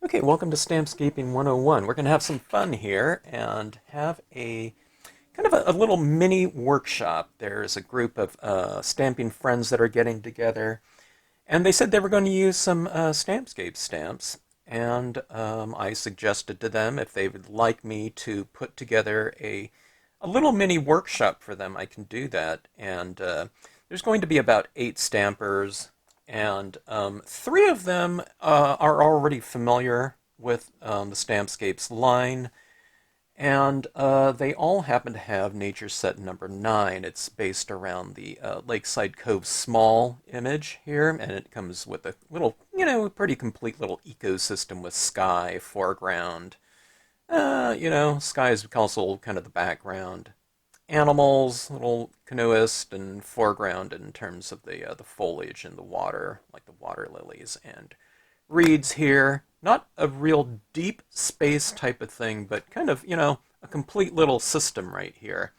Okay, welcome to Stampscaping 101. We're going to have some fun here and have a kind of a little mini workshop. There's a group of stamping friends that are getting together, and they said they were going to use some Stampscape stamps. And I suggested to them if they would like me to put together a little mini workshop for them, I can do that. And there's going to be about 8 stampers, and 3 of them are already familiar with the Stampscapes line, and they all happen to have nature set number 9. It's based around the Lakeside Cove small image here, and it comes with a little, pretty complete little ecosystem with sky, foreground. Sky is also kind of the background. Animals, little canoeist, and foreground in terms of the foliage and the water, like the water lilies and reeds here. Not a real deep space type of thing, but kind of, a complete little system right here.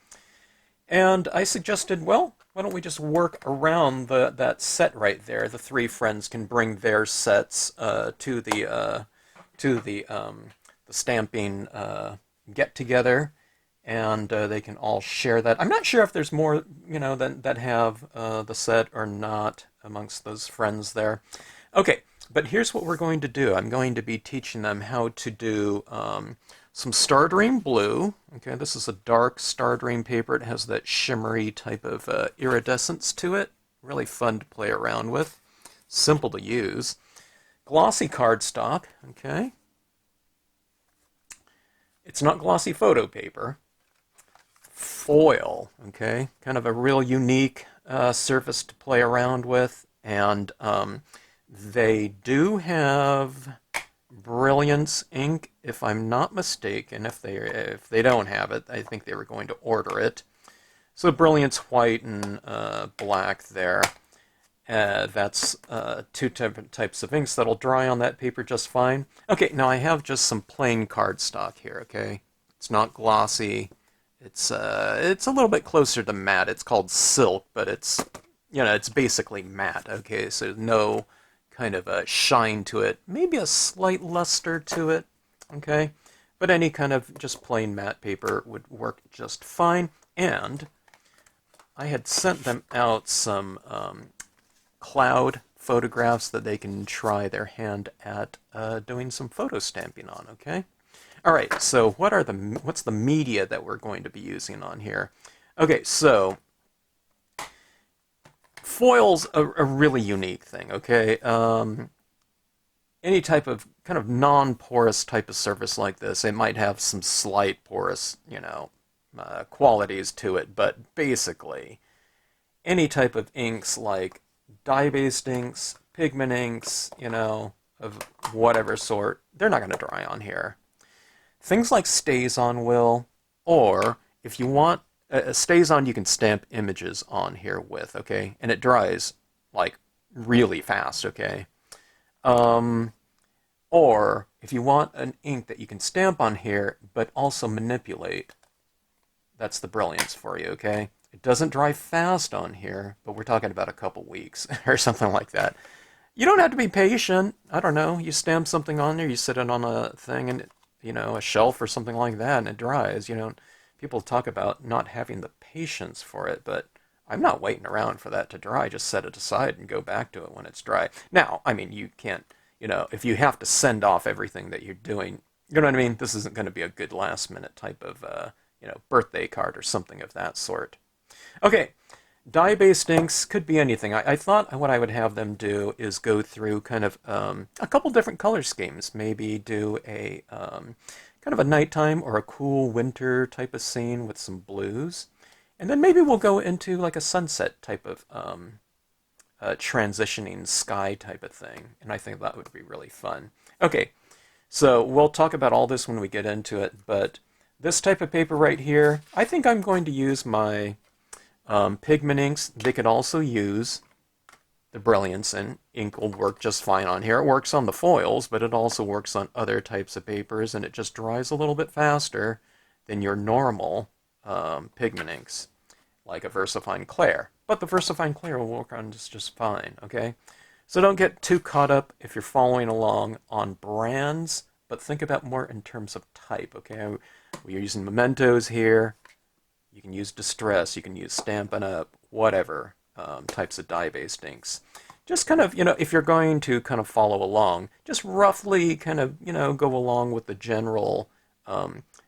And I suggested, well, why don't we just work around that set right there? The 3 friends can bring their sets to the stamping get together, and they can all share that. I'm not sure if there's more, that have the set or not amongst those friends there. Okay, but here's what we're going to do. I'm going to be teaching them how to do some Stardream blue. Okay, this is a dark Stardream paper. It has that shimmery type of iridescence to it. Really fun to play around with. Simple to use. Glossy cardstock. Okay. It's not glossy photo paper. Foil. Okay, kind of a real unique surface to play around with. And they do have Brilliance ink, if I'm not mistaken. If they don't have it, I think they were going to order it. So Brilliance white and black there. That's 2 different types of inks that'll dry on that paper just fine. Okay, now I have just some plain cardstock here. Okay, it's not glossy. It's a little bit closer to matte. It's called silk, but it's basically matte. Okay, so no kind of a shine to it, maybe a slight luster to it, okay? But any kind of just plain matte paper would work just fine. And I had sent them out some cloud photographs that they can try their hand at doing some photo stamping on, okay? All right, so what's the media that we're going to be using on here? Okay, so foil's a really unique thing, okay? Any type of kind of non-porous type of surface like this, it might have some slight porous, qualities to it, but basically, any type of inks like dye-based inks, pigment inks, of whatever sort, they're not going to dry on here. Things like StazOn will, or if you want StazOn, you can stamp images on here with, okay? And it dries, like, really fast, okay? Or if you want an ink that you can stamp on here, but also manipulate, that's the Brilliance for you, okay? It doesn't dry fast on here, but we're talking about a couple weeks or something like that. You don't have to be patient. I don't know. You stamp something on there, you sit it on a thing, and a shelf or something like that, and it dries. People talk about not having the patience for it, but I'm not waiting around for that to dry. Just set it aside and go back to it when it's dry. Now, I mean, you can't, if you have to send off everything that you're doing, you know what I mean? This isn't going to be a good last minute type of, birthday card or something of that sort. Okay, dye-based inks could be anything. I thought what I would have them do is go through kind of a couple different color schemes. Maybe do a kind of a nighttime or a cool winter type of scene with some blues. And then maybe we'll go into like a sunset type of transitioning sky type of thing. And I think that would be really fun. Okay, so we'll talk about all this when we get into it. But this type of paper right here, I think I'm going to use my pigment inks. They could also use the Brilliance, and ink will work just fine on here. It works on the foils, but it also works on other types of papers, and it just dries a little bit faster than your normal pigment inks, like a VersaFine Clair. But the VersaFine Clair will work on just fine, okay? So don't get too caught up if you're following along on brands, but think about more in terms of type, okay? We're using mementos here. You can use Distress, you can use Stampin' Up, whatever types of dye-based inks. Just kind of, if you're going to kind of follow along, just roughly kind of, go along with the general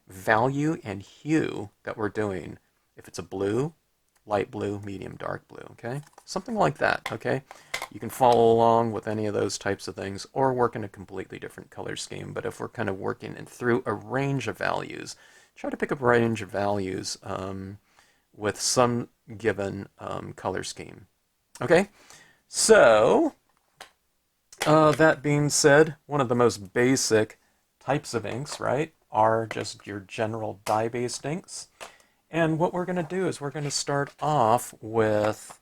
value and hue that we're doing. If it's a blue, light blue, medium, dark blue, okay? Something like that, okay? You can follow along with any of those types of things or work in a completely different color scheme. But if we're kind of working through a range of values, try to pick up a range of values with some given color scheme. Okay, so that being said, one of the most basic types of inks, right, are just your general dye-based inks. And what we're going to do is we're going to start off with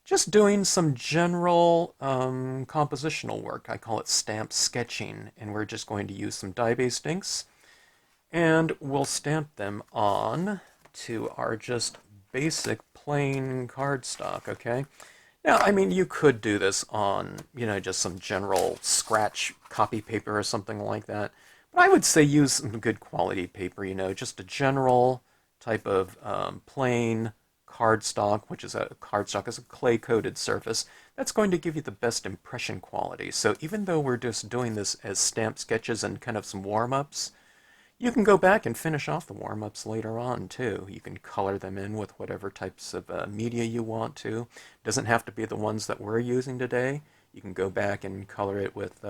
just doing some general compositional work. I call it stamp sketching, and we're just going to use some dye-based inks, and we'll stamp them on to our just basic plain cardstock, okay? Now, I mean, you could do this on, just some general scratch copy paper or something like that, but I would say use some good quality paper, just a general type of plain cardstock, which is a clay-coated surface. That's going to give you the best impression quality. So even though we're just doing this as stamp sketches and kind of some warm-ups, you can go back and finish off the warm-ups later on, too. You can color them in with whatever types of media you want to. It doesn't have to be the ones that we're using today. You can go back and color it with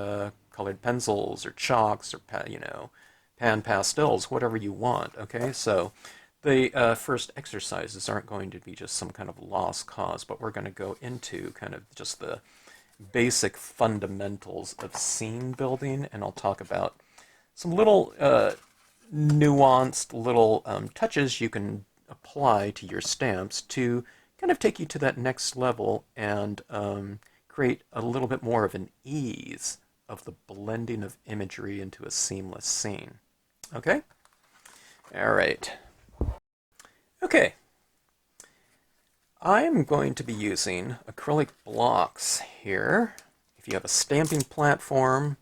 colored pencils or chalks or, pan pastels, whatever you want, okay? So the first exercises aren't going to be just some kind of lost cause, but we're going to go into kind of just the basic fundamentals of scene building, and I'll talk about some little nuanced little touches you can apply to your stamps to kind of take you to that next level and create a little bit more of an ease of the blending of imagery into a seamless scene. Okay? All right. Okay. I'm going to be using acrylic blocks here. If you have a stamping platform,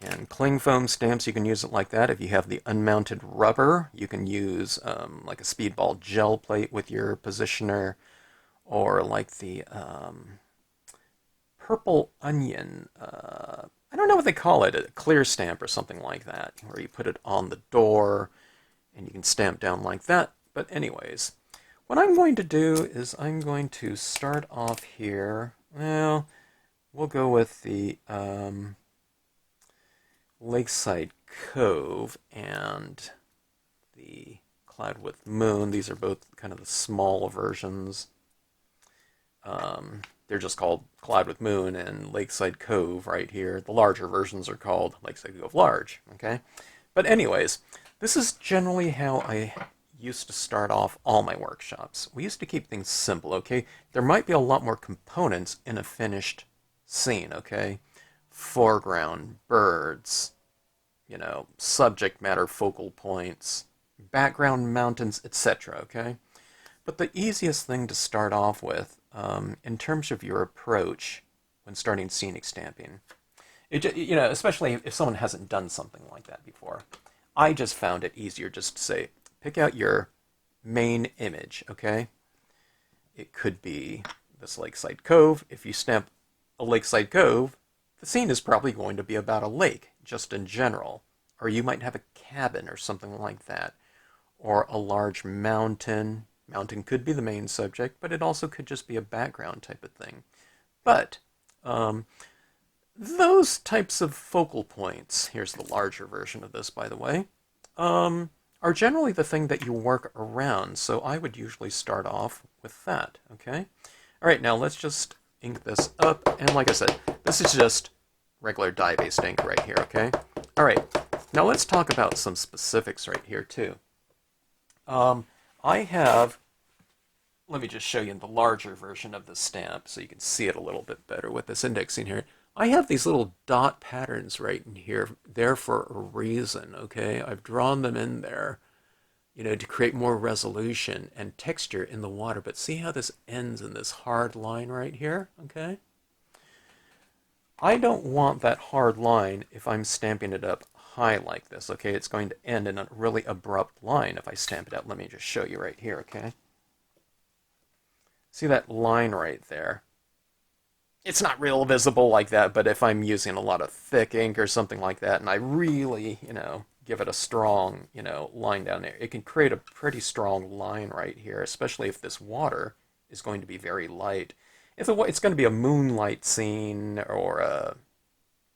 and cling foam stamps, you can use it like that. If you have the unmounted rubber, you can use like a speedball gel plate with your positioner, or like the purple onion, I don't know what they call it, a clear stamp or something like that, where you put it on the door and you can stamp down like that. But anyways, what I'm going to do is I'm going to start off here. Well, we'll go with the Lakeside Cove and the Cloud with Moon. These are both kind of the small versions. They're just called Cloud with Moon and Lakeside Cove right here. The larger versions are called Lakeside Cove Large, okay? But anyways, this is generally how I used to start off all my workshops. We used to keep things simple, okay? There might be a lot more components in a finished scene, okay? Foreground, birds, subject matter focal points, background mountains, etc., okay? But the easiest thing to start off with, in terms of your approach when starting scenic stamping, especially if someone hasn't done something like that before, I just found it easier just to say, pick out your main image, okay? It could be this Lakeside Cove. If you stamp a Lakeside Cove, the scene is probably going to be about a lake, just in general. Or you might have a cabin or something like that. Or a large mountain. Mountain could be the main subject, but it also could just be a background type of thing. But those types of focal points, here's the larger version of this, by the way, are generally the thing that you work around. So I would usually start off with that, okay? All right, now let's just ink this up. And like I said, this is just regular dye-based ink right here, okay? All right, now let's talk about some specifics right here, too. I have, let me just show you the larger version of the stamp so you can see it a little bit better with this indexing here. I have these little dot patterns right in here, there for a reason, okay? I've drawn them in there, to create more resolution and texture in the water. But see how this ends in this hard line right here, okay? I don't want that hard line if I'm stamping it up high like this, okay? It's going to end in a really abrupt line if I stamp it out. Let me just show you right here, okay? See that line right there? It's not real visible like that, but if I'm using a lot of thick ink or something like that, and I really, give it a strong, line down there, it can create a pretty strong line right here, especially if this water is going to be very light. If it's going to be a moonlight scene or a,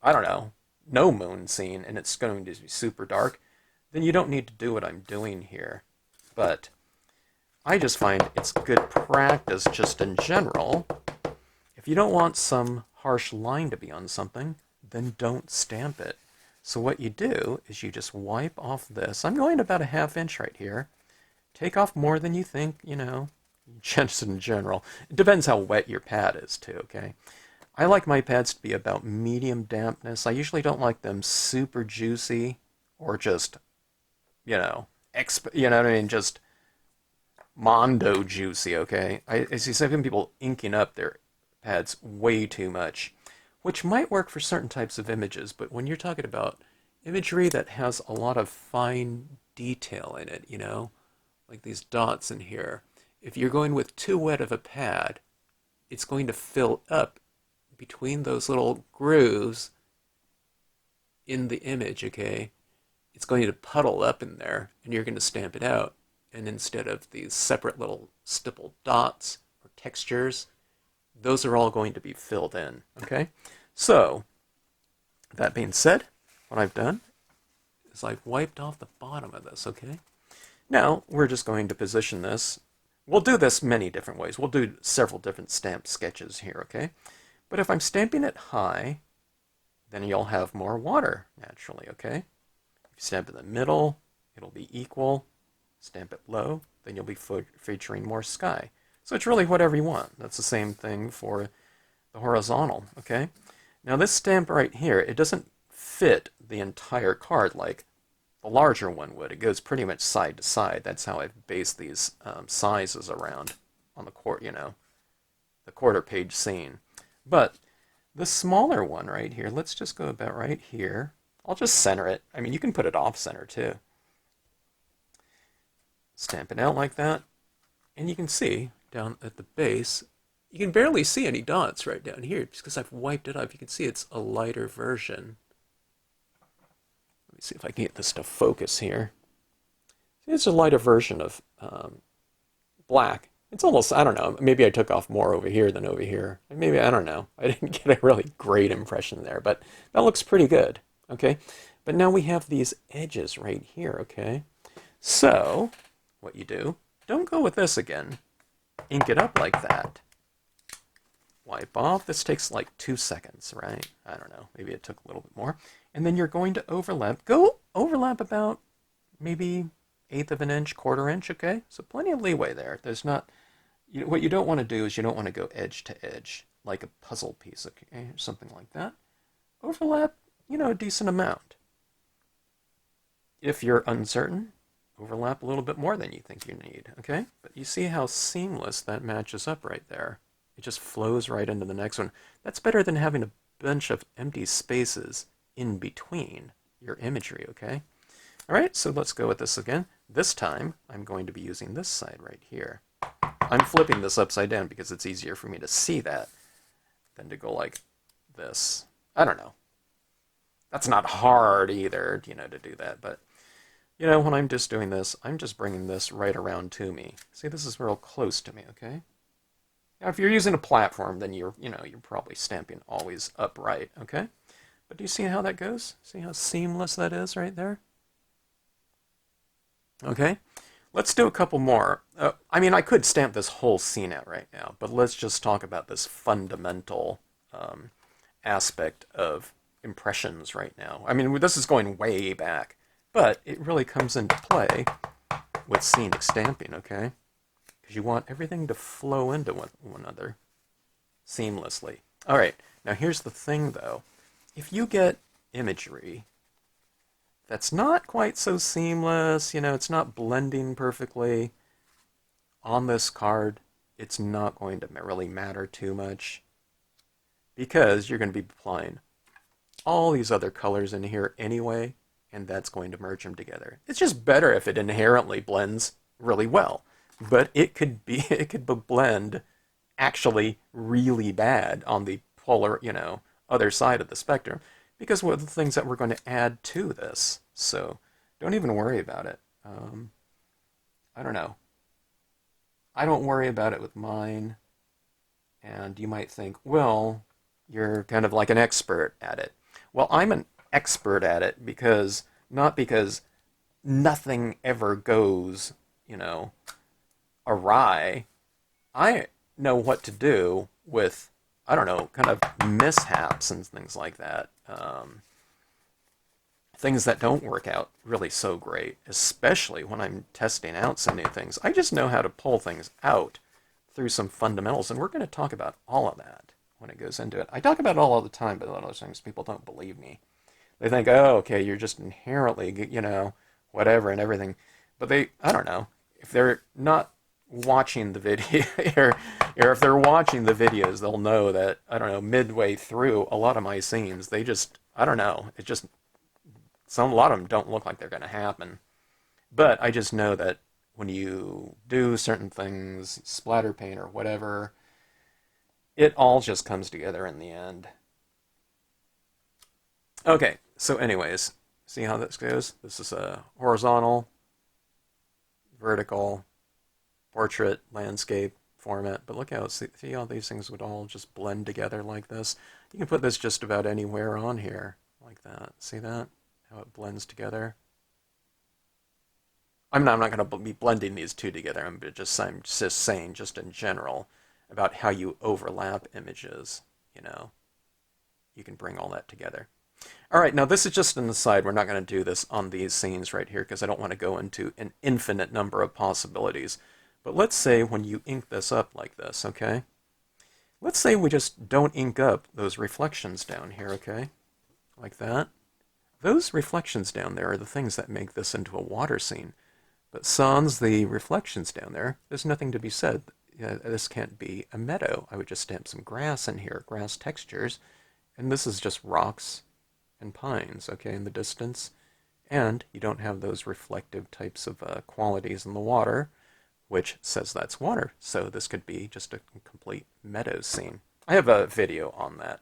I don't know, no moon scene, and it's going to be super dark, then you don't need to do what I'm doing here. But I just find it's good practice just in general. If you don't want some harsh line to be on something, then don't stamp it. So what you do is you just wipe off this. I'm going about a ½ inch right here. Take off more than you think, just in general. It depends how wet your pad is too, okay? I like my pads to be about medium dampness. I usually don't like them super juicy or just, you know what I mean, just mondo juicy, okay? I see some people inking up their pads way too much, which might work for certain types of images, but when you're talking about imagery that has a lot of fine detail in it, like these dots in here, if you're going with too wet of a pad, it's going to fill up between those little grooves in the image, okay? It's going to puddle up in there, and you're going to stamp it out. And instead of these separate little stippled dots or textures, those are all going to be filled in, okay? So, that being said, what I've done is I've wiped off the bottom of this, okay? Now, we're just going to position this. We'll do this many different ways. We'll do several different stamp sketches here, okay? But if I'm stamping it high, then you'll have more water, naturally, okay? If you stamp in the middle, it'll be equal. Stamp it low, then you'll be featuring more sky. So it's really whatever you want. That's the same thing for the horizontal, okay? Now this stamp right here, it doesn't fit the entire card like the larger one would. It goes pretty much side to side. That's how I've based these sizes around on the the quarter page scene. But the smaller one right here, let's just go about right here. I'll just center it. I mean, you can put it off center too. Stamp it out like that, and you can see down at the base, you can barely see any dots right down here because I've wiped it off. You can see it's a lighter version. Let me see if I can get this to focus here. It's a lighter version of black. It's almost, I don't know, maybe I took off more over here than over here. Maybe, I don't know. I didn't get a really great impression there, but that looks pretty good, okay? But now we have these edges right here, okay? So what you do, don't go with this again. Ink it up like that. Wipe off. This takes like 2 seconds, right? I don't know. Maybe it took a little bit more. And then you're going to overlap. Go overlap about maybe 1/8 of an inch, 1/4 inch, okay? So plenty of leeway there. There's not, what you don't want to do is you don't want to go edge to edge, like a puzzle piece, okay? Or something like that. Overlap, a decent amount. If you're uncertain, overlap a little bit more than you think you need, okay? But you see how seamless that matches up right there. It just flows right into the next one. That's better than having a bunch of empty spaces in between your imagery, okay? All right, so let's go with this again. This time, I'm going to be using this side right here. I'm flipping this upside down because it's easier for me to see that than to go like this. I don't know. That's not hard either, to do that, but when I'm just doing this, I'm just bringing this right around to me. See, this is real close to me, okay? Now, if you're using a platform, then you're probably stamping always upright, okay? But do you see how that goes? See how seamless that is right there? Okay, let's do a couple more. I mean, I could stamp this whole scene out right now, but let's just talk about this fundamental aspect of impressions right now. I mean, this is going way back. But it really comes into play with scenic stamping, okay? Because you want everything to flow into one another seamlessly. All right, now here's the thing, though. If you get imagery that's not quite so seamless, it's not blending perfectly on this card, it's not going to really matter too much. because you're going to be applying all these other colors in here anyway, and that's going to merge them together. It's just better if it inherently blends really well, but it could blend actually really bad on the polar, other side of the spectrum, because what are the things that we're going to add to this? So don't even worry about it. I don't know. I don't worry about it with mine. And you might think, well, you're kind of like an expert at it. Well, I'm an expert at it not because nothing ever goes, awry. I know what to do with, I don't know, kind of mishaps and things like that. Things that don't work out really so great, especially when I'm testing out some new things. I just know how to pull things out through some fundamentals, and we're going to talk about all of that when it goes into it. I talk about it all the time, but a lot of times people don't believe me. They think, oh, okay, you're just inherently, whatever and everything. But I don't know, if they're not watching the video, or if they're watching the videos, they'll know that, I don't know, midway through a lot of my scenes, I don't know, a lot of them don't look like they're going to happen. But I just know that when you do certain things, splatter paint or whatever, it all just comes together in the end. Okay, so anyways, see how this goes? This is a horizontal, vertical, portrait, landscape format, but look how, see how these things would all just blend together like this? You can put this just about anywhere on here, like that. See that? How it blends together? I'm not going to be blending these two together. I'm just saying, just in general, about how you overlap images. You can bring all that together. All right, now this is just an aside. We're not going to do this on these scenes right here because I don't want to go into an infinite number of possibilities. But let's say when you ink this up like this, okay? Let's say we just don't ink up those reflections down here, okay? Like that. Those reflections down there are the things that make this into a water scene. But sans the reflections down there, there's nothing to be said. This can't be a meadow. I would just stamp some grass in here, grass textures, and this is just rocks and pines, okay, in the distance. And you don't have those reflective types of qualities in the water, which says that's water. So this could be just a complete meadow scene. I have a video on that.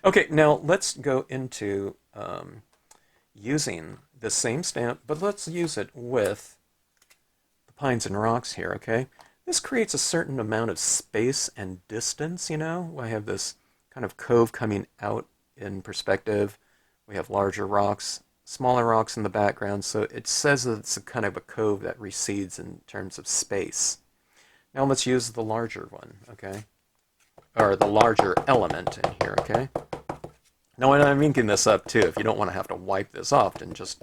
Okay, now let's go into using the same stamp, but let's use it with pines and rocks here, okay? This creates a certain amount of space and distance, I have this kind of cove coming out in perspective. We have larger rocks, smaller rocks in the background, so it says that it's a kind of a cove that recedes in terms of space. Now let's use the larger one, okay? Or the larger element in here, okay? Now when I'm inking this up too, if you don't want to have to wipe this off, then just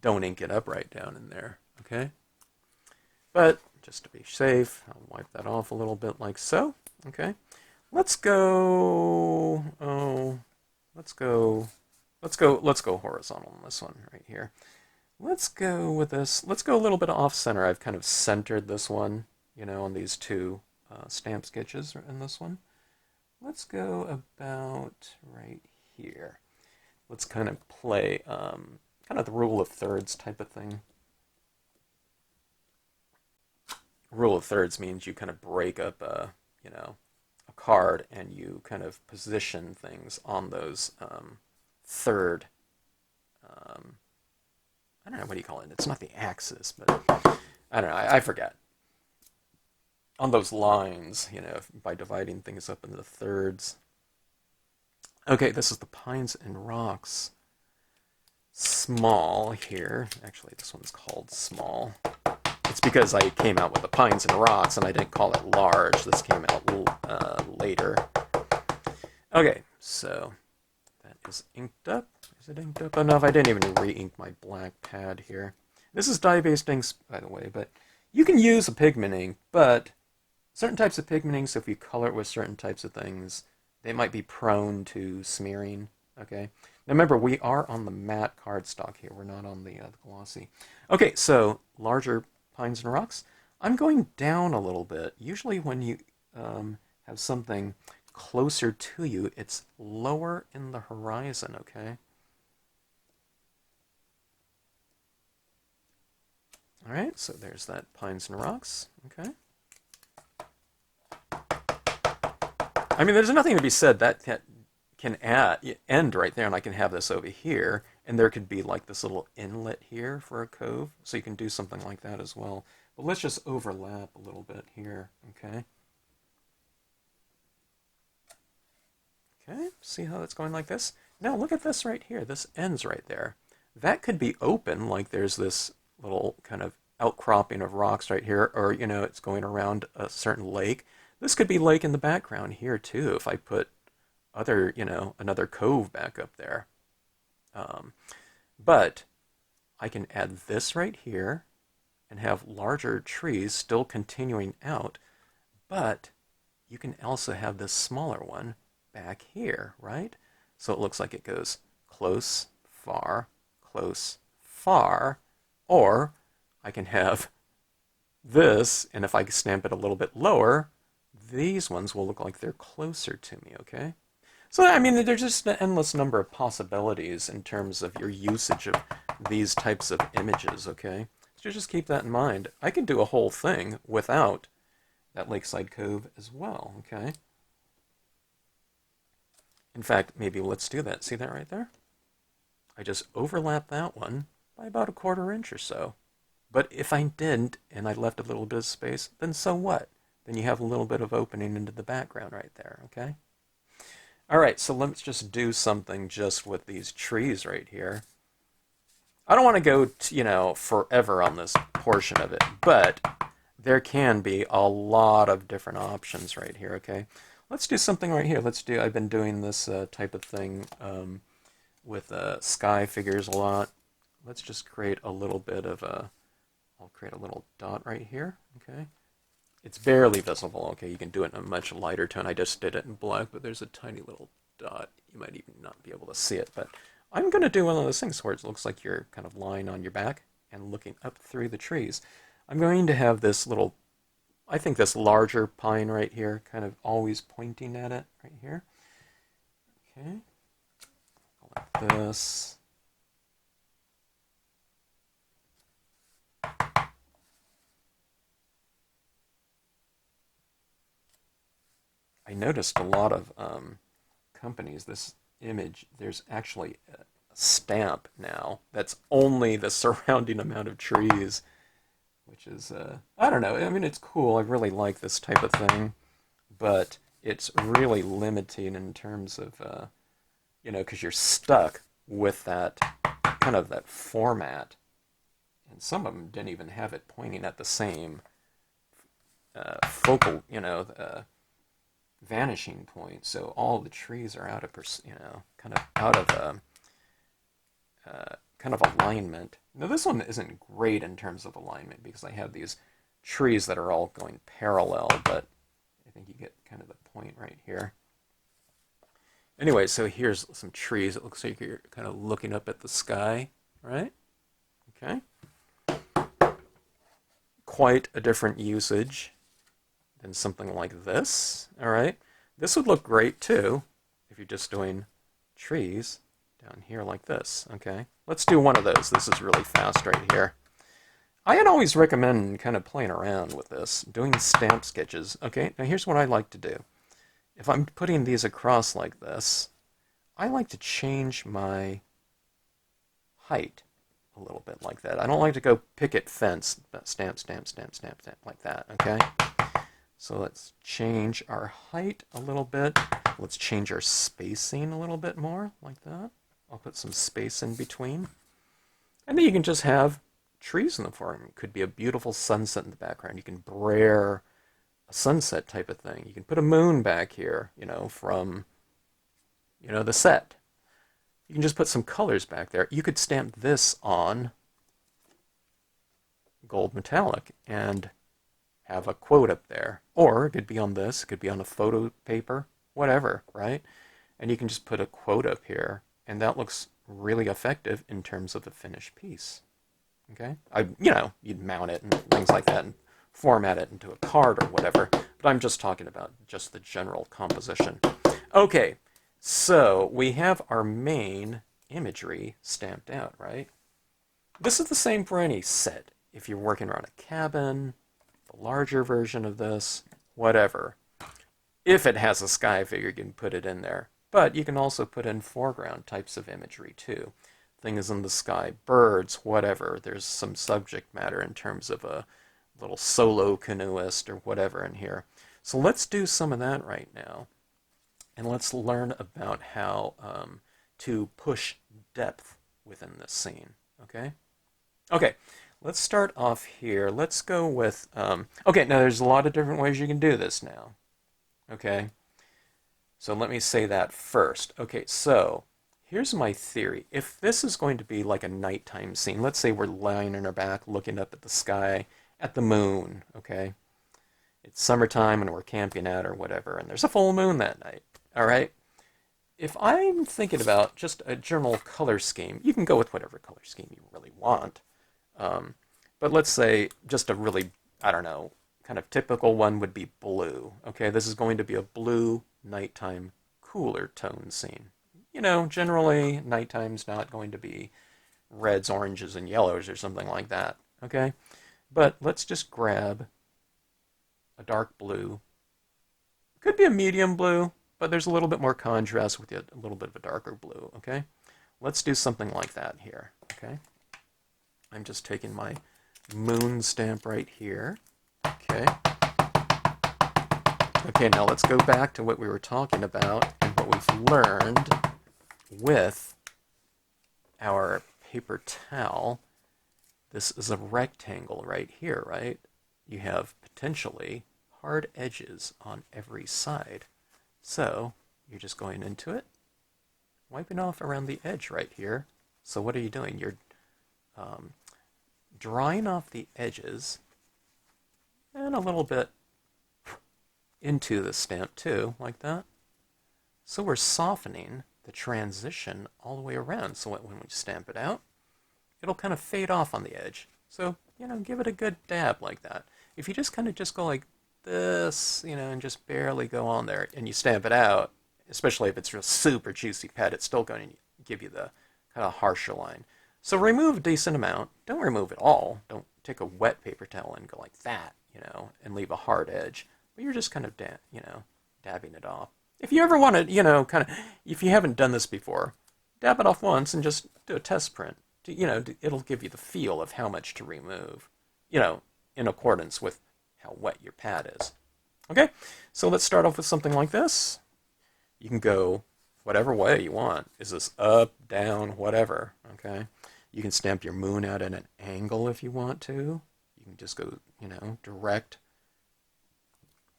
don't ink it up right down in there, okay? But just to be safe, I'll wipe that off a little bit like so. Okay, let's go horizontal on this one right here. Let's go with this. Let's go a little bit off center. I've kind of centered this one, on these two stamp sketches in this one. Let's go about right here. Let's kind of play kind of the rule of thirds type of thing. Rule of thirds means you kind of break up a card and you kind of position things on those third, I don't know, what do you call it? It's not the axis, but I don't know, I forget. On those lines, by dividing things up into thirds. Okay, this is the pines and rocks. Small here. Actually, this one's called small. It's because I came out with the pines and rocks and I didn't call it large. This came out later. Okay, so that is inked up. Is it inked up enough? I didn't even re-ink my black pad here. This is dye-based inks, by the way, but you can use a pigment ink, but certain types of pigment inks, if you color it with certain types of things, they might be prone to smearing, okay? Now remember, we are on the matte cardstock here. We're not on the glossy. Okay, so larger pines and rocks. I'm going down a little bit. Usually when you have something closer to you. It's lower in the horizon, okay? All right, so there's that pines and rocks, okay? I mean, there's nothing to be said that can end right there, and I can have this over here, and there could be like this little inlet here for a cove, so you can do something like that as well. But let's just overlap a little bit here, okay? Okay, see how that's going like this? Now look at this right here. This ends right there. That could be open, like there's this little kind of outcropping of rocks right here, or, you know, it's going around a certain lake. This could be lake in the background here, too, if I put other, you know, another cove back up there. Um, but I can add this right here and have larger trees still continuing out, but you can also have this smaller one back here, right? So it looks like it goes close, far, or I can have this, and if I stamp it a little bit lower, these ones will look like they're closer to me, okay? So, I mean, there's just an endless number of possibilities in terms of your usage of these types of images, okay? So just keep that in mind. I could do a whole thing without that lakeside cove as well, okay? In fact, maybe let's do that. See that right there? I just overlap that one by about a 1/4 inch or so. But if I didn't, and I left a little bit of space, then so what? Then you have a little bit of opening into the background right there, okay? All right, so let's just do something just with these trees right here. I don't want to go, you know, forever on this portion of it, but there can be a lot of different options right here, okay? Let's do something right here. I've been doing this type of thing with sky figures a lot. Let's just create a little bit of I'll create a little dot right here, okay? It's barely visible, okay? You can do it in a much lighter tone. I just did it in black, but there's a tiny little dot. You might even not be able to see it, but I'm going to do one of those things where it looks like you're kind of lying on your back and looking up through the trees. I'm going to have this little, I think this larger pine right here, kind of always pointing at it right here. Okay, like this. I noticed a lot of companies, this image, there's actually a stamp now that's only the surrounding amount of trees, which is, I don't know, I mean, it's cool. I really like this type of thing, but it's really limiting in terms of, you know, because you're stuck with that kind of that format. And some of them didn't even have it pointing at the same focal, you know, vanishing point. So all the trees are out of, you know, kind of out of kind of alignment. Now this one isn't great in terms of alignment because I have these trees that are all going parallel, but I think you get kind of the point right here. Anyway, so here's some trees. It looks like you're kind of looking up at the sky, right? Okay. Quite a different usage than something like this, all right? This would look great too if you're just doing trees down here like this, okay? Let's do one of those. This is really fast right here. I had always recommend kind of playing around with this, doing stamp sketches, okay? Now here's what I like to do. If I'm putting these across like this, I like to change my height a little bit like that. I don't like to go picket fence, stamp, stamp, stamp, stamp, stamp, like that, okay? So let's change our height a little bit. Let's change our spacing a little bit more, like that. I'll put some space in between. And then you can just have trees in the foreground. It could be a beautiful sunset in the background. You can brayer a sunset type of thing. You can put a moon back here, you know, from, you know, the set. You can just put some colors back there. You could stamp this on gold metallic and have a quote up there. Or it could be on this, it could be on a photo paper, whatever, right? And you can just put a quote up here, and that looks really effective in terms of the finished piece. Okay? You know, you'd mount it and things like that and format it into a card or whatever, but I'm just talking about just the general composition. Okay, so we have our main imagery stamped out, right? This is the same for any set. If you're working around a cabin, the larger version of this, whatever. If it has a sky figure, you can put it in there. But you can also put in foreground types of imagery too. Things in the sky, birds, whatever. There's some subject matter in terms of a little solo canoeist or whatever in here. So let's do some of that right now. And let's learn about how to push depth within this scene, okay? Okay, let's start off here. Let's go with, okay, now there's a lot of different ways you can do this now, okay? So let me say that first. Okay, so here's my theory. If this is going to be like a nighttime scene, let's say we're lying on our back looking up at the sky, at the moon, okay? It's summertime and we're camping out or whatever, and there's a full moon that night, all right? If I'm thinking about just a general color scheme, you can go with whatever color scheme you really want. But let's say just a really, I don't know, kind of typical one would be blue. Okay, this is going to be a blue nighttime cooler tone scene. You know, generally nighttime's not going to be reds, oranges, and yellows or something like that. Okay, but let's just grab a dark blue. Could be a medium blue, but there's a little bit more contrast with it, a little bit of a darker blue. Okay, let's do something like that here. Okay. I'm just taking my moon stamp right here. Okay. Okay, now let's go back to what we were talking about and what we've learned with our paper towel. This is a rectangle right here, right? You have potentially hard edges on every side. So you're just going into it, wiping off around the edge right here. So what are you doing? You're drawing off the edges and a little bit into the stamp too, like that. So we're softening the transition all the way around, so when we stamp it out, it'll kind of fade off on the edge. So, you know, give it a good dab like that. If you just kind of just go like this, you know, and just barely go on there, and you stamp it out, especially if it's real super juicy pad, it's still going to give you the kind of harsher line. So remove a decent amount. Don't remove it all. Don't take a wet paper towel and go like that, you know, and leave a hard edge. But you're just kind of, dabbing it off. If you ever want to, you know, kind of, if you haven't done this before, dab it off once and just do a test print. It'll give you the feel of how much to remove, you know, in accordance with how wet your pad is. Okay, so let's start off with something like this. You can go whatever way you want. Is this up, down, whatever, okay? You can stamp your moon out at an angle if you want to. You can just go, you know, direct,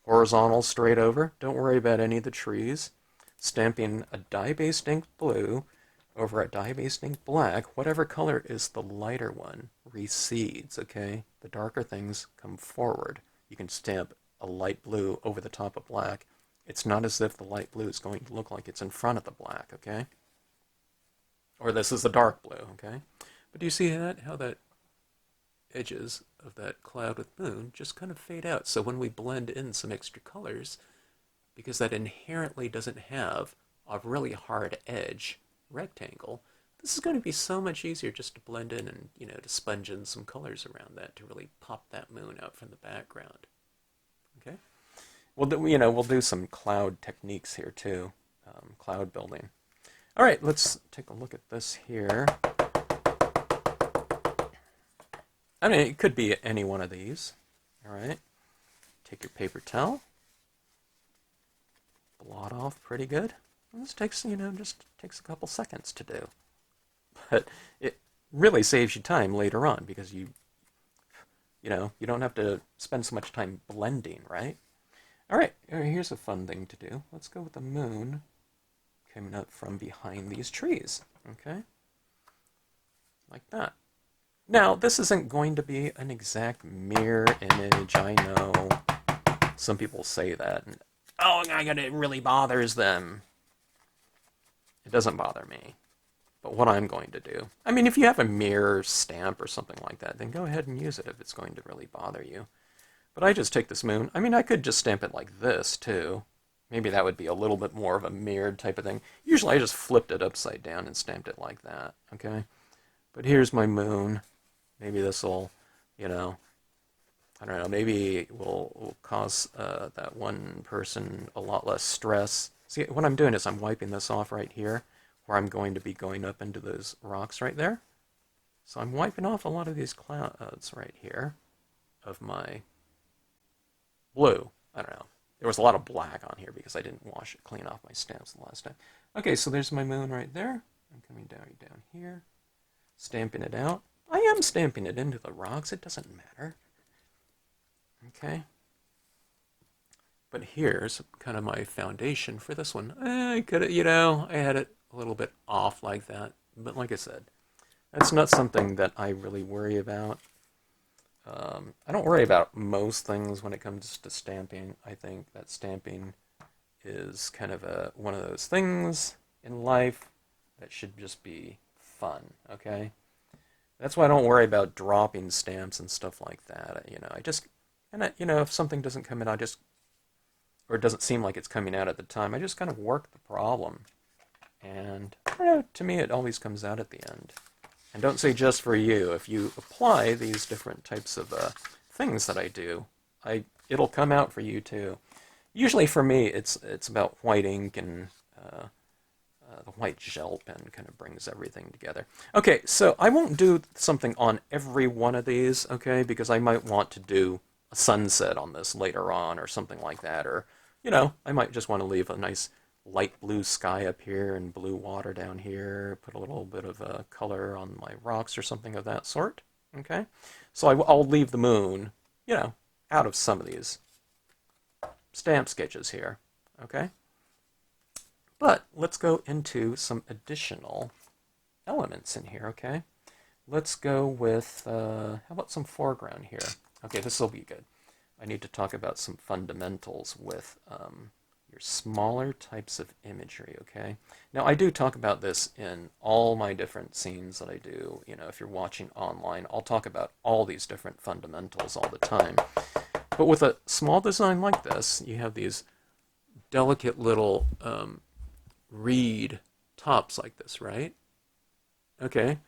horizontal, straight over. Don't worry about any of the trees. Stamping a dye-based ink blue over a dye-based ink black, whatever color is the lighter one recedes, okay? The darker things come forward. You can stamp a light blue over the top of black. It's not as if the light blue is going to look like it's in front of the black, okay? Or this is the dark blue, okay? But do you see that? How that edges of that cloud with moon just kind of fade out. So when we blend in some extra colors, because that inherently doesn't have a really hard edge rectangle, this is going to be so much easier just to blend in and, you know, to sponge in some colors around that to really pop that moon out from the background. Okay? We'll do some cloud techniques here too, cloud building. All right, let's take a look at this here. I mean, it could be any one of these. All right, take your paper towel, blot off pretty good. This takes, just takes a couple seconds to do, but it really saves you time later on because you don't have to spend so much time blending, right? All right, here's a fun thing to do. Let's go with the moon coming up from behind these trees, okay? Like that. Now, this isn't going to be an exact mirror image, I know. Some people say that, and, oh my God, it really bothers them. It doesn't bother me. But what I'm going to do, I mean, if you have a mirror stamp or something like that, then go ahead and use it if it's going to really bother you. But I just take this moon. I mean, I could just stamp it like this, too. Maybe that would be a little bit more of a mirrored type of thing. Usually I just flipped it upside down and stamped it like that, okay? But here's my moon. Maybe this will, you know, I don't know, maybe will cause that one person a lot less stress. See, what I'm doing is I'm wiping this off right here, where I'm going to be going up into those rocks right there. So I'm wiping off a lot of these clouds right here of my blue. I don't know. There was a lot of black on here because I didn't wash it clean off my stamps the last time. Okay, so there's my moon right there. I'm coming down here, stamping it out. I am stamping it into the rocks. It doesn't matter. Okay. But here's kind of my foundation for this one. I could have, I had it a little bit off like that. But like I said, that's not something that I really worry about. I don't worry about most things when it comes to stamping. I think that stamping is kind of one of those things in life that should just be fun, okay? That's why I don't worry about dropping stamps and stuff like that. If something doesn't come in, or it doesn't seem like it's coming out at the time, I just kind of work the problem. And, I don't know, to me it always comes out at the end. And don't say just for you. If you apply these different types of things that I do, it'll come out for you too. Usually for me, it's about white ink and the white gel pen kind of brings everything together. Okay, so I won't do something on every one of these, okay, because I might want to do a sunset on this later on or something like that, or, I might just want to leave a nice light blue sky up here and blue water down here, put a little bit of color on my rocks or something of that sort, okay? So I'll leave the moon, out of some of these stamp sketches here, okay? But let's go into some additional elements in here, okay? Let's go with, how about some foreground here? Okay, this will be good. I need to talk about some fundamentals with your smaller types of imagery, okay? Now, I do talk about this in all my different scenes that I do. If you're watching online, I'll talk about all these different fundamentals all the time. But with a small design like this, you have these delicate little reed tops like this, right? Okay.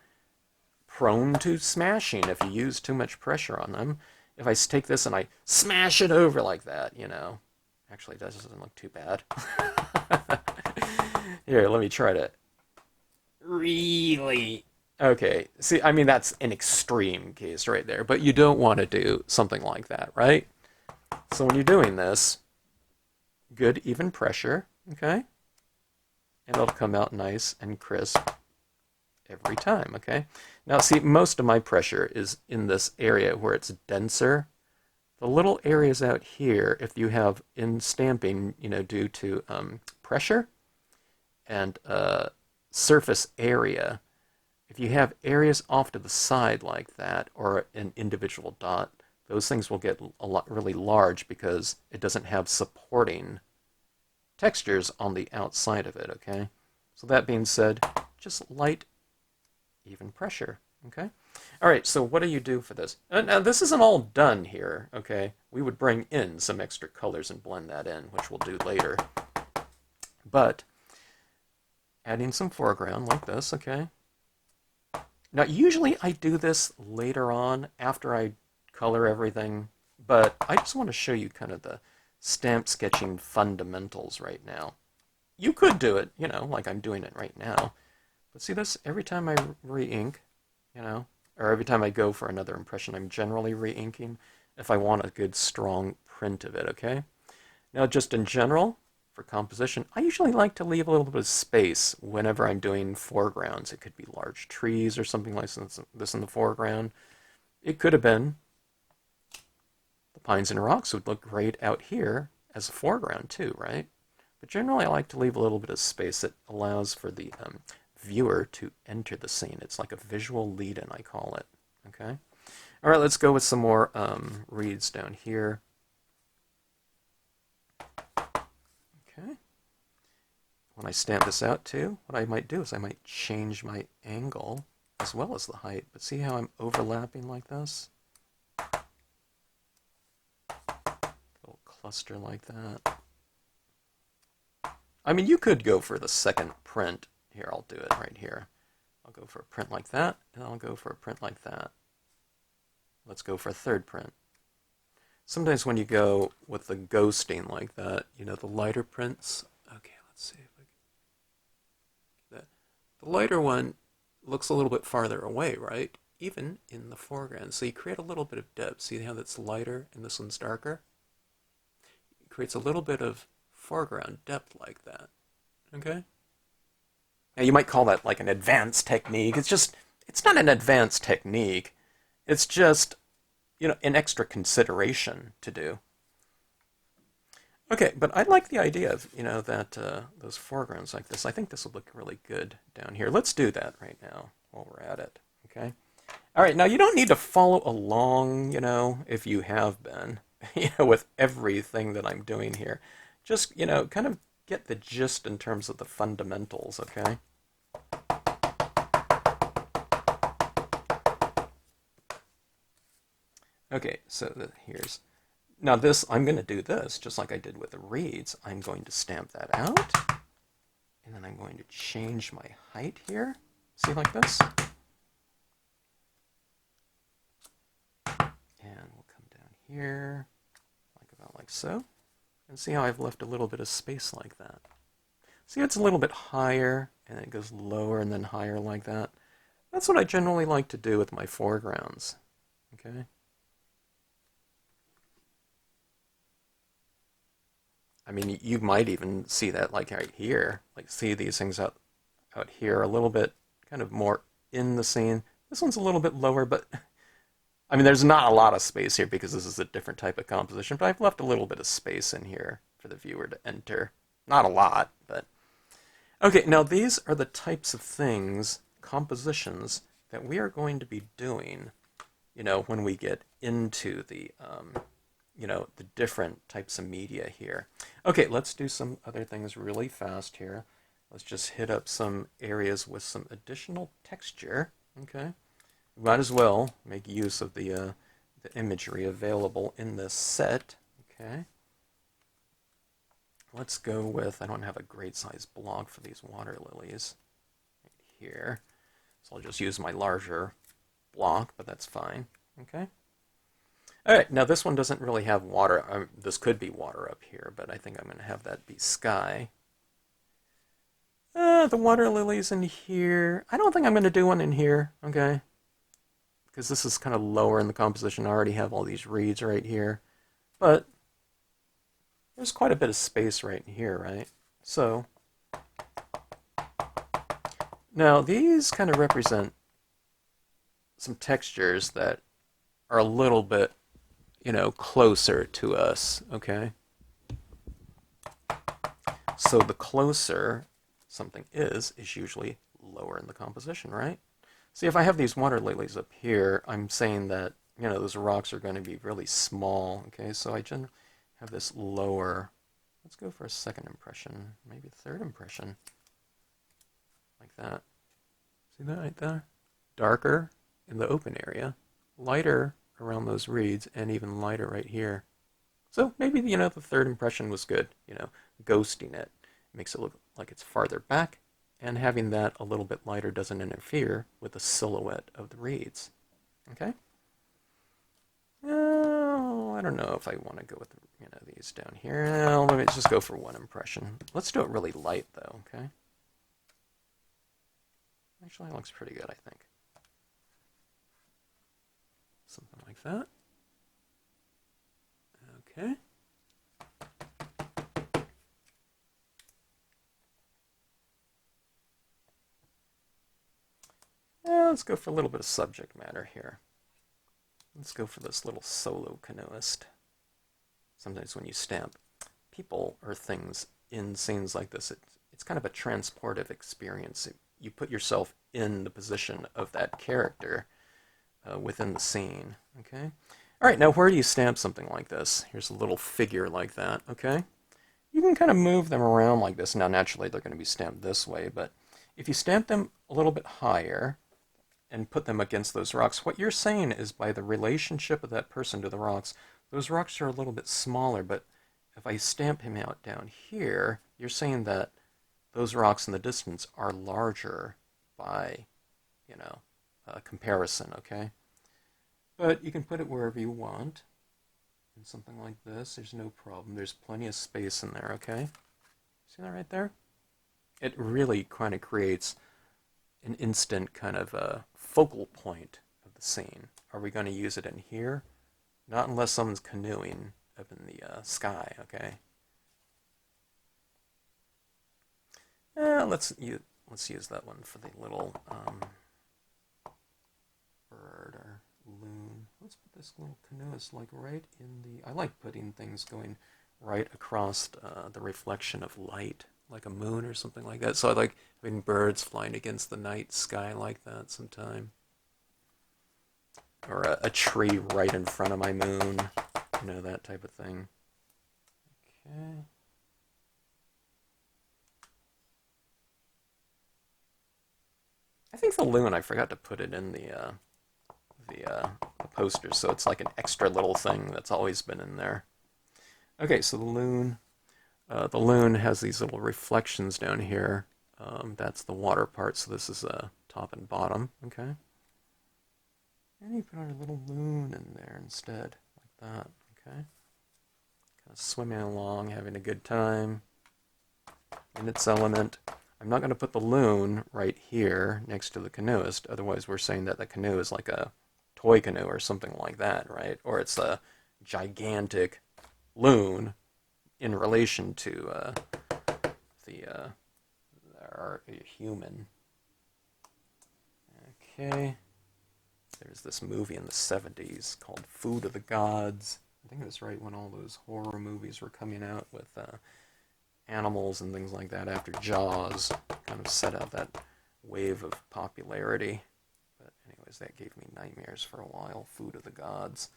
Prone to smashing if you use too much pressure on them. If I take this and I smash it over like that, actually, that doesn't look too bad. Here, let me try to really... Okay, see, I mean, that's an extreme case right there, but you don't want to do something like that, right? So when you're doing this, good even pressure, okay? And it'll come out nice and crisp every time, okay? Now, see, most of my pressure is in this area where it's denser. The little areas out here, if you have in stamping, due to pressure and surface area, if you have areas off to the side like that, or an individual dot, those things will get really large because it doesn't have supporting textures on the outside of it, okay? So that being said, just light, even pressure, okay? All right, so what do you do for this? Now, this isn't all done here, okay? We would bring in some extra colors and blend that in, which we'll do later. But adding some foreground like this, okay? Now, usually I do this later on after I color everything, but I just want to show you kind of the stamp sketching fundamentals right now. You could do it, like I'm doing it right now. But see this? Every time I re-ink, or every time I go for another impression, I'm generally re-inking if I want a good, strong print of it, okay? Now, just in general, for composition, I usually like to leave a little bit of space whenever I'm doing foregrounds. It could be large trees or something like this in the foreground. It could have been the pines and rocks would look great out here as a foreground too, right? But generally, I like to leave a little bit of space that allows for the viewer to enter the scene. It's like a visual lead-in, I call it. Okay. All right, let's go with some more reeds down here. Okay. When I stamp this out too, what I might do is I might change my angle as well as the height. But see how I'm overlapping like this? cluster like that. I mean, you could go for the second print. Here, I'll do it right here. I'll go for a print like that, and I'll go for a print like that. Let's go for a third print. Sometimes when you go with the ghosting like that, you know, the lighter prints. Okay, let's see if I can. The lighter one looks a little bit farther away, right? Even in the foreground. So you create a little bit of depth. See how that's lighter and this one's darker? It creates a little bit of foreground depth like that. Okay? Now you might call that like an advanced technique. It's not an advanced technique. It's just, you know, an extra consideration to do. Okay, but I like the idea of, you know, that those foregrounds like this. I think this will look really good down here. Let's do that right now while we're at it. Okay? All right, now you don't need to follow along, you know, if you have been, you know, with everything that I'm doing here. Just, you know, kind of get the gist in terms of the fundamentals, okay? Okay, so here's, now this, I'm going to do this just like I did with the reeds. I'm going to stamp that out, and then I'm going to change my height here. See, like this? And we'll come down here, like about like so. And see how I've left a little bit of space like that. See, it's a little bit higher, and it goes lower and then higher like that. That's what I generally like to do with my foregrounds. Okay? I mean, you might even see that like right here. Like, see these things out here a little bit kind of more in the scene. This one's a little bit lower, but I mean, there's not a lot of space here because this is a different type of composition, but I've left a little bit of space in here for the viewer to enter. Not a lot, but... Okay, now these are the types of things, compositions, that we are going to be doing, you know, when we get into the, you know, the different types of media here. Okay, let's do some other things really fast here. Let's just hit up some areas with some additional texture, okay? Might as well make use of the imagery available in this set. Okay. Let's go with, I don't have a great size block for these water lilies right here. So I'll just use my larger block, but that's fine. Okay. All right, now this one doesn't really have water. This could be water up here, but I think I'm going to have that be sky. The water lilies in here. I don't think I'm going to do one in here, okay? Because this is kind of lower in the composition. I already have all these reeds right here. But there's quite a bit of space right here, right? So, now these kind of represent some textures that are a little bit, you know, closer to us, okay? So the closer something is usually lower in the composition, right? See, if I have these water lilies up here, I'm saying that, you know, those rocks are going to be really small, okay? So I generally have this lower, let's go for a second impression, maybe a third impression, like that. See that right there? Darker in the open area, lighter around those reeds, and even lighter right here. So maybe, you know, the third impression was good, you know, ghosting it makes it look like it's farther back, and having that a little bit lighter doesn't interfere with the silhouette of the reeds. Okay? Oh, I don't know if I want to go with, you know, these down here. Well, let me just go for one impression. Let's do it really light, though, okay? Actually, it looks pretty good, I think. Something like that. Okay. Let's go for a little bit of subject matter here. Let's go for this little solo canoeist. Sometimes when you stamp people or things in scenes like this, it's kind of a transportive experience. You put yourself in the position of that character within the scene. Okay. All right, now where do you stamp something like this? Here's a little figure like that. Okay. You can kind of move them around like this. Now, naturally, they're going to be stamped this way, but if you stamp them a little bit higher and put them against those rocks, what you're saying is by the relationship of that person to the rocks, those rocks are a little bit smaller, but if I stamp him out down here, you're saying that those rocks in the distance are larger by, you know, comparison, okay? But you can put it wherever you want. And something like this, there's no problem. There's plenty of space in there, okay? See that right there? It really kind of creates an instant kind of a focal point of the scene. Are we going to use it in here? Not unless someone's canoeing up in the sky, okay? Let's use that one for the little bird or loon. Let's put this little canoeist like right in the. I like putting things going right across the reflection of light, like a moon or something like that. So I like having birds flying against the night sky like that sometime. Or a tree right in front of my moon. You know, that type of thing. Okay. I think the loon, I forgot to put it in the poster, so it's like an extra little thing that's always been in there. Okay, so the loon has these little reflections down here. That's the water part, so this is top and bottom, okay? And you put our little loon in there instead, like that, okay? Kind of swimming along, having a good time in its element. I'm not going to put the loon right here next to the canoeist, otherwise we're saying that the canoe is like a toy canoe or something like that, right? Or it's a gigantic loon in relation to our human. Okay. There's this movie in the 70s called Food of the Gods. I think it was right when all those horror movies were coming out with animals and things like that after Jaws. Kind of set out that wave of popularity. But anyways, that gave me nightmares for a while. Food of the Gods.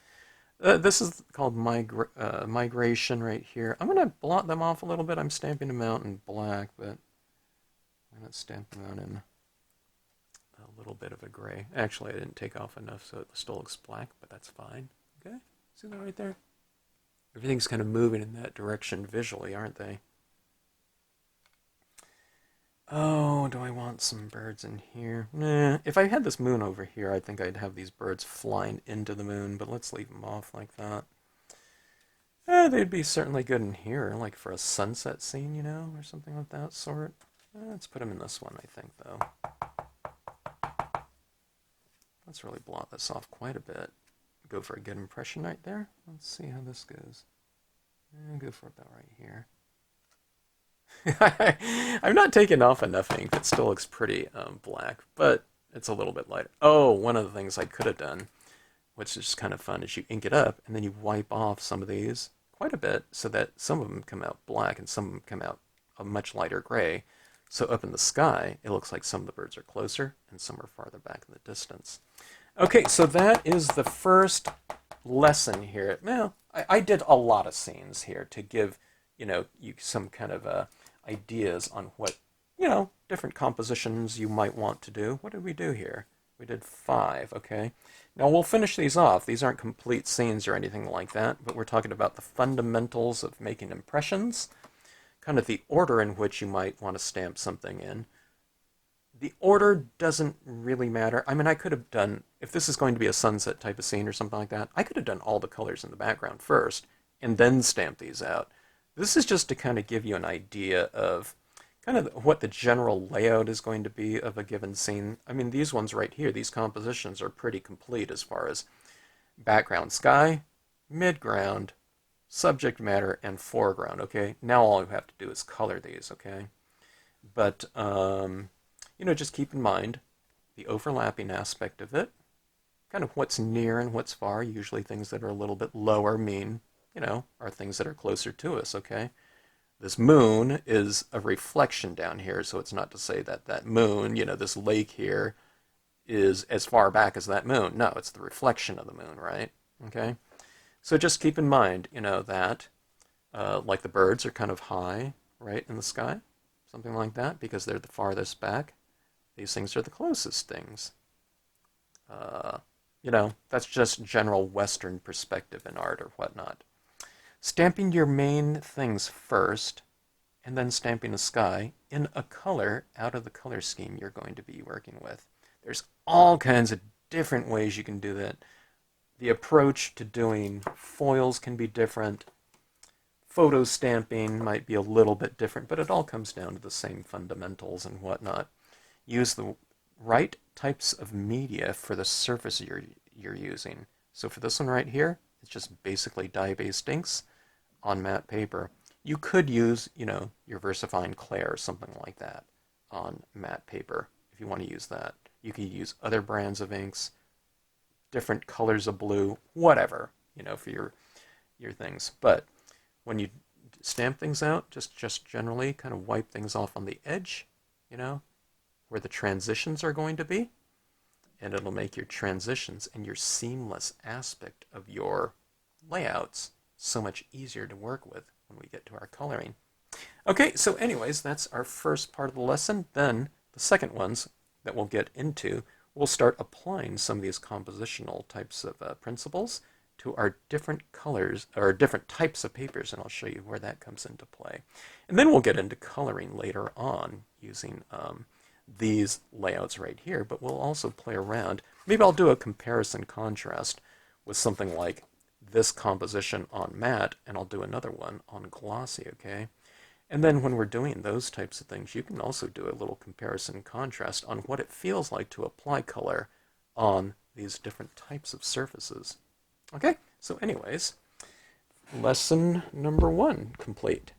This is called Migration right here. I'm going to blot them off a little bit. I'm stamping them out in black, but I'm going to stamp them out in a little bit of a gray. Actually, I didn't take off enough, so it still looks black, but that's fine. Okay, see that right there? Everything's kind of moving in that direction visually, aren't they? Oh, do I want some birds in here? Nah, if I had this moon over here, I think I'd have these birds flying into the moon, but let's leave them off like that. They'd be certainly good in here, like for a sunset scene, you know, or something of that sort. Let's put them in this one, I think, though. Let's really blot this off quite a bit. Go for a good impression right there. Let's see how this goes. Go for about right here. I'm not taking off enough ink. It still looks pretty black, but it's a little bit lighter. Oh, one of the things I could have done, which is kind of fun, is you ink it up, and then you wipe off some of these quite a bit so that some of them come out black and some of them come out a much lighter gray. So up in the sky, it looks like some of the birds are closer and some are farther back in the distance. Okay, so that is the first lesson here. Well, I did a lot of scenes here to give, you some kind of ideas on what, different compositions you might want to do. What did we do here? We did 5, okay? Now we'll finish these off. These aren't complete scenes or anything like that, but we're talking about the fundamentals of making impressions, kind of the order in which you might want to stamp something in. The order doesn't really matter. I mean, I could have done, if this is going to be a sunset type of scene or something like that, I could have done all the colors in the background first and then stamp these out. This is just to kind of give you an idea of kind of what the general layout is going to be of a given scene. I mean, these ones right here, these compositions are pretty complete as far as background sky, midground, subject matter, and foreground, okay? Now all you have to do is color these, okay? But, just keep in mind the overlapping aspect of it, kind of what's near and what's far. Usually things that are a little bit lower mean, are things that are closer to us, okay? This moon is a reflection down here, so it's not to say that that moon, this lake here, is as far back as that moon. No, it's the reflection of the moon, right? Okay? So just keep in mind, that, like the birds are kind of high, right, in the sky, something like that, because they're the farthest back. These things are the closest things. That's just general Western perspective in art or whatnot. stamping your main things first, and then stamping the sky in a color out of the color scheme you're going to be working with. There's all kinds of different ways you can do that. The approach to doing foils can be different. Photo stamping might be a little bit different, but it all comes down to the same fundamentals and whatnot. Use the right types of media for the surface you're using. So for this one right here, it's just basically dye-based inks on matte paper. You could use, your VersaFine clay or something like that on matte paper if you want to use that. You could use other brands of inks, different colors of blue, whatever, for your things. But when you stamp things out, just generally kind of wipe things off on the edge, where the transitions are going to be, and it'll make your transitions and your seamless aspect of your layouts so much easier to work with when we get to our coloring. Okay, so anyways, that's our first part of the lesson. Then the second ones that we'll get into, we'll start applying some of these compositional types of principles to our different colors, or different types of papers, and I'll show you where that comes into play. And then we'll get into coloring later on using these layouts right here, but we'll also play around. Maybe I'll do a comparison contrast with something like this composition on matte, and I'll do another one on glossy, okay? And then when we're doing those types of things, you can also do a little comparison contrast on what it feels like to apply color on these different types of surfaces. Okay, so anyways, lesson number 1 complete.